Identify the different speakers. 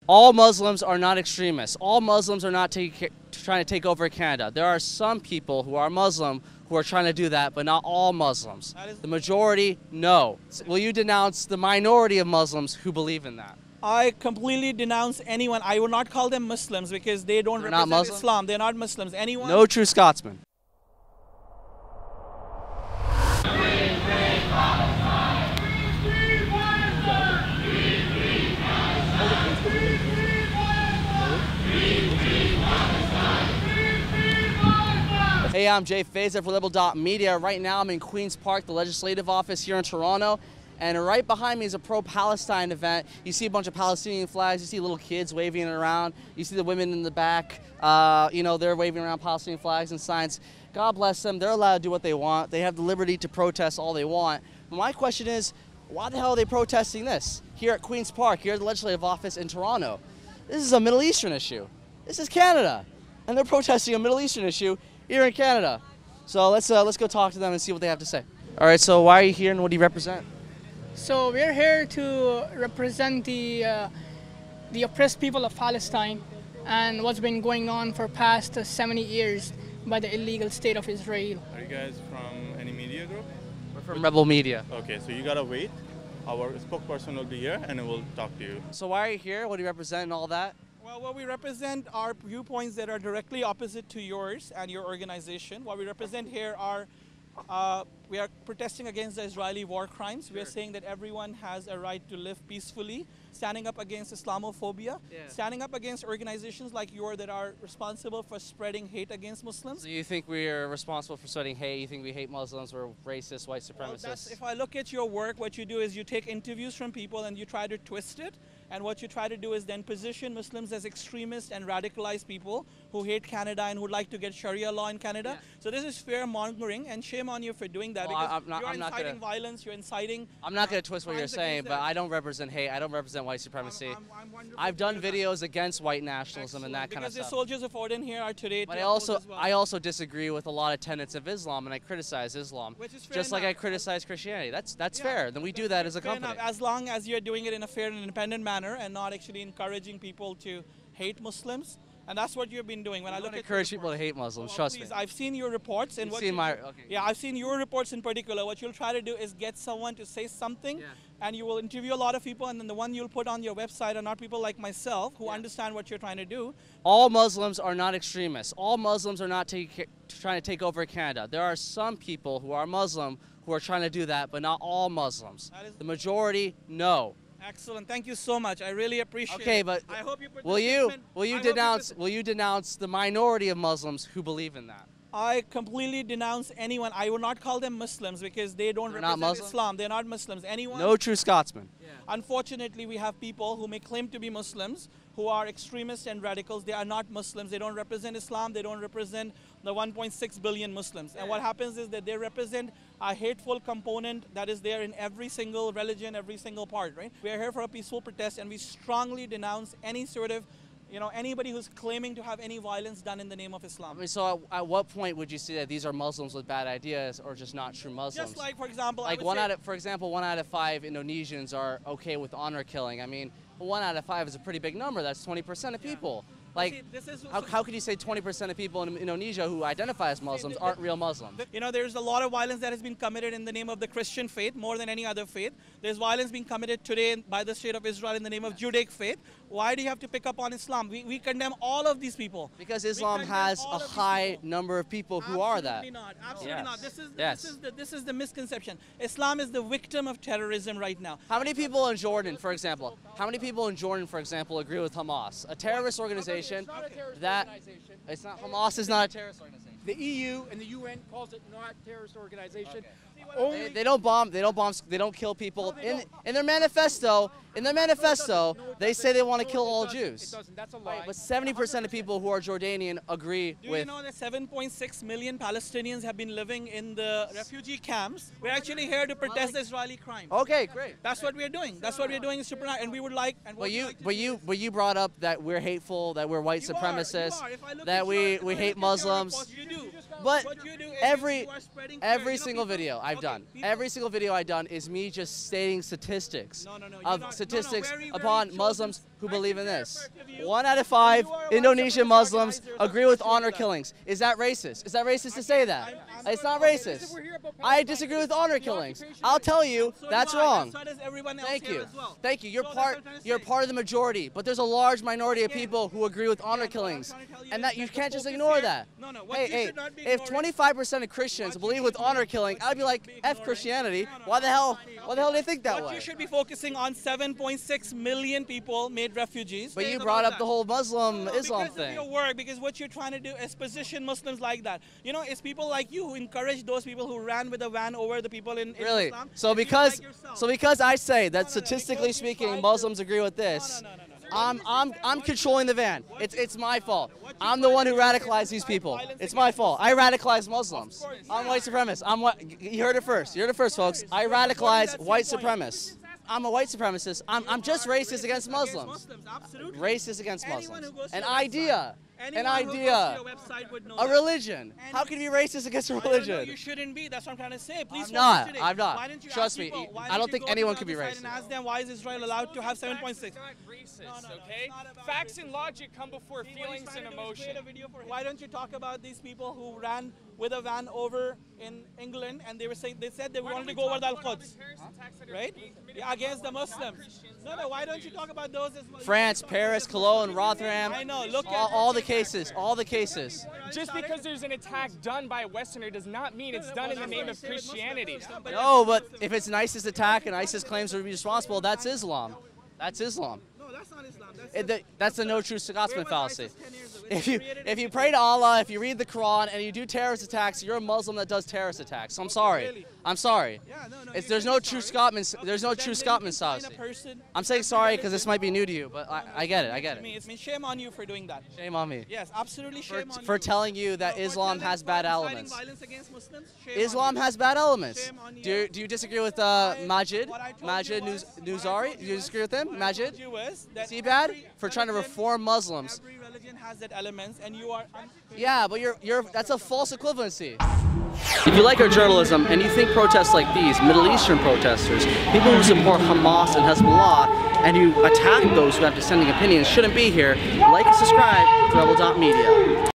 Speaker 1: All Muslims are not extremists. All Muslims are not trying to take over Canada. There are some people who are Muslim who are trying to do that, but not all Muslims. The majority, no. Will you denounce the minority of Muslims who believe in that?
Speaker 2: I completely denounce anyone. I will not call them Muslims because they don't represent Islam. They're not Muslims. Anyone?
Speaker 1: No true Scotsman. Hey, I'm Jay Fayza for Liberal.media. Right now I'm in Queen's Park, the legislative office here in Toronto. And right behind me is a pro-Palestine event. You see a bunch of Palestinian flags. You see little kids waving it around. You see the women in the back. They're waving around Palestinian flags and signs. God bless them. They're allowed to do what they want. They have the liberty to protest all they want. But my question is, why the hell are they protesting this here at Queen's Park, here at the legislative office in Toronto? This is a Middle Eastern issue. This is Canada. And they're protesting a Middle Eastern issue here in Canada. So let's go talk to them and see what they have to say. All right, so why are you here and what do you represent?
Speaker 3: So we're here to represent the oppressed people of Palestine and what's been going on for past 70 years by the illegal state of Israel.
Speaker 4: Are you guys from any media group?
Speaker 1: We're from Rebel Media.
Speaker 4: Okay, so you gotta wait. Our spokesperson will be here and we'll talk to you.
Speaker 1: So why are you here? What do you represent and all that?
Speaker 2: Well, what we represent are viewpoints that are directly opposite to yours and your organization. What we represent here are we are protesting against the Israeli war crimes. We are saying that everyone has a right to live peacefully, standing up against Islamophobia, standing up against organizations like yours that are responsible for spreading hate against Muslims.
Speaker 1: So you think we are responsible for spreading hate? You think we hate Muslims? We're racist, white supremacists?
Speaker 2: If I look at your work, what you do is you take interviews from people and you try to twist it. And what you try to do is then position Muslims as extremists and radicalized people who hate Canada and who like to get Sharia law in Canada. Yeah. So this is fear mongering, and shame on you for doing that,
Speaker 1: well,
Speaker 2: because you're inciting violence, you're inciting...
Speaker 1: I'm not going to twist what you're saying, but I don't represent hate, I don't represent white supremacy. I've done videos against white nationalism and that kind of stuff.
Speaker 2: Because the soldiers of Odin here are today...
Speaker 1: But I also disagree with a lot of tenets of Islam, and I criticize Islam, just like I criticize Christianity. That's fair. Then we do that as a company.
Speaker 2: As long as you're doing it in a fair and independent manner, and not actually encouraging people to hate Muslims, and that's what you've been doing. When I look at
Speaker 1: encourage people to hate Muslims, trust me.
Speaker 2: I've seen your reports, and I've seen your reports in particular. What you'll try to do is get someone to say something, and you will interview a lot of people, and then the one you'll put on your website are not people like myself who understand what you're trying to do.
Speaker 1: All Muslims are not extremists. All Muslims are not trying to take over Canada. There are some people who are Muslim who are trying to do that, but not all Muslims. The majority, no.
Speaker 2: Excellent. Thank you so much. I really appreciate it.
Speaker 1: Okay, but
Speaker 2: I hope you
Speaker 1: will you denounce the minority of Muslims who believe in that?
Speaker 2: I completely denounce anyone. I will not call them Muslims because they don't represent Islam. They're not Muslims. Anyone?
Speaker 1: No true Scotsman.
Speaker 2: Yeah. Unfortunately, we have people who may claim to be Muslims who are extremists and radicals. They are not Muslims. They don't represent Islam. They don't represent the 1.6 billion Muslims. And what happens is that they represent a hateful component that is there in every single religion, every single part, right? We are here for a peaceful protest, and we strongly denounce any sort of anybody who's claiming to have any violence done in the name of Islam.
Speaker 1: I mean, so at what point would you say that these are Muslims with bad ideas or just not true Muslims?
Speaker 2: Just like, for example,
Speaker 1: like for example, 1 out of 5 Indonesians are okay with honor killing. I mean, 1 out of 5 is a pretty big number. That's 20% of people. Like, how could you say 20% of people in Indonesia who identify as Muslims aren't real Muslims?
Speaker 2: There's a lot of violence that has been committed in the name of the Christian faith more than any other faith. There's violence being committed today by the state of Israel in the name of Judaic faith. Why do you have to pick up on Islam? We condemn all of these people.
Speaker 1: Because Islam has a high number of people who are that.
Speaker 2: Absolutely not. This is the misconception. Islam is the victim of terrorism right now.
Speaker 1: How many people in Jordan, for example, agree with Hamas, a terrorist organization?
Speaker 5: It's not a terrorist organization.
Speaker 1: It's not. Hamas is not a terrorist organization.
Speaker 5: The EU and the UN calls it not a terrorist organization.
Speaker 1: Okay. They don't bomb. They don't kill people. In their manifesto, they say they want to kill all Jews.
Speaker 5: It doesn't. That's a lie.
Speaker 1: But 70% of people who are Jordanian agree with.
Speaker 2: Do you know that 7.6 million Palestinians have been living in the refugee camps? We're actually here to protest the Israeli crime.
Speaker 1: Okay, great.
Speaker 2: That's what we're doing. That's what we're doing is super. And we would like.
Speaker 1: But you brought up that we're hateful, that we're white supremacists, that we hate Muslims. But every single video I've done is me just stating statistics upon Muslims who believe in this. 1 out of 5 Indonesian Muslims agree with honor killings. Is that racist? Is that racist to say that? It's not racist. I disagree with honor killings. I'll tell you, that's wrong. Thank you. Thank you. You're part of the majority, but there's a large minority of people who agree with honor killings, and that you can't just ignore that. Hey, if 25% of Christians believe with honor killing, I'd be like, F Christianity. Why the hell do they think that way?
Speaker 2: What you should be focusing on, 7.6 million people made refugees.
Speaker 1: But you brought up the whole Muslim Islam thing.
Speaker 2: Because of your work, because what you're trying to do is position Muslims like that. You know, it's people like you who encourage those people who ran with a van over the people in
Speaker 1: really?
Speaker 2: Islam.
Speaker 1: So because I say that statistically speaking, Muslims agree with this. I'm controlling the van. It's my fault. I'm the one who radicalized these people. It's my fault. I radicalize Muslims. I'm white supremacist. You heard it first. You heard it first, folks. I radicalize white supremacists. I'm a white supremacist. I'm just racist against Muslims. Racist against Muslims. An idea. A religion. How can you be racist against a religion?
Speaker 2: You shouldn't be. That's what I'm trying to say. Please
Speaker 1: I'm not. Trust me. I don't think anyone can be racist.
Speaker 2: And ask them, why is Israel allowed to have 7.6?
Speaker 5: It's not racist, okay? Facts and logic come before feelings and emotion.
Speaker 2: Why don't you talk about these people who ran with a van over in England, and they said they wanted to go over the Al-Quds, right? Yeah, against the Muslims. No, why don't you talk about those as well?
Speaker 1: France, Paris, Cologne, Rotherham.
Speaker 2: I know. Look at
Speaker 1: all the cases. All the cases.
Speaker 5: Just because there's an attack done by a Westerner does not mean it's done in the name of Christianity.
Speaker 1: No, but if it's an ISIS attack and ISIS claims to be responsible, that's Islam. That's Islam.
Speaker 2: No, that's not Islam.
Speaker 1: That's the no true Scotsman fallacy. If you pray to Allah, if you read the Quran, and you do terrorist attacks, you're a Muslim that does terrorist attacks. So I'm sorry. I'm sorry. There's no true Scotsman. There's no true Scotsman fallacy. I'm saying sorry because this might be new to you, but I get it. I get it.
Speaker 2: It's shame on you for doing that.
Speaker 1: Shame on me.
Speaker 2: Yes, absolutely shame on you.
Speaker 1: For telling you that Islam has bad elements.
Speaker 2: Violence against Muslims,
Speaker 1: Islam has bad elements.
Speaker 2: Do
Speaker 1: you disagree with Majid Nuzari? Do you disagree with him? Majid? Is he bad for trying to reform Muslims?
Speaker 2: Every religion has that elements, and you are.
Speaker 1: Yeah, but that's a false equivalency. If you like our journalism and you think protests like these, Middle Eastern protesters, people who support Hamas and Hezbollah, and you attack those who have dissenting opinions shouldn't be here, like and subscribe to Rebel.media.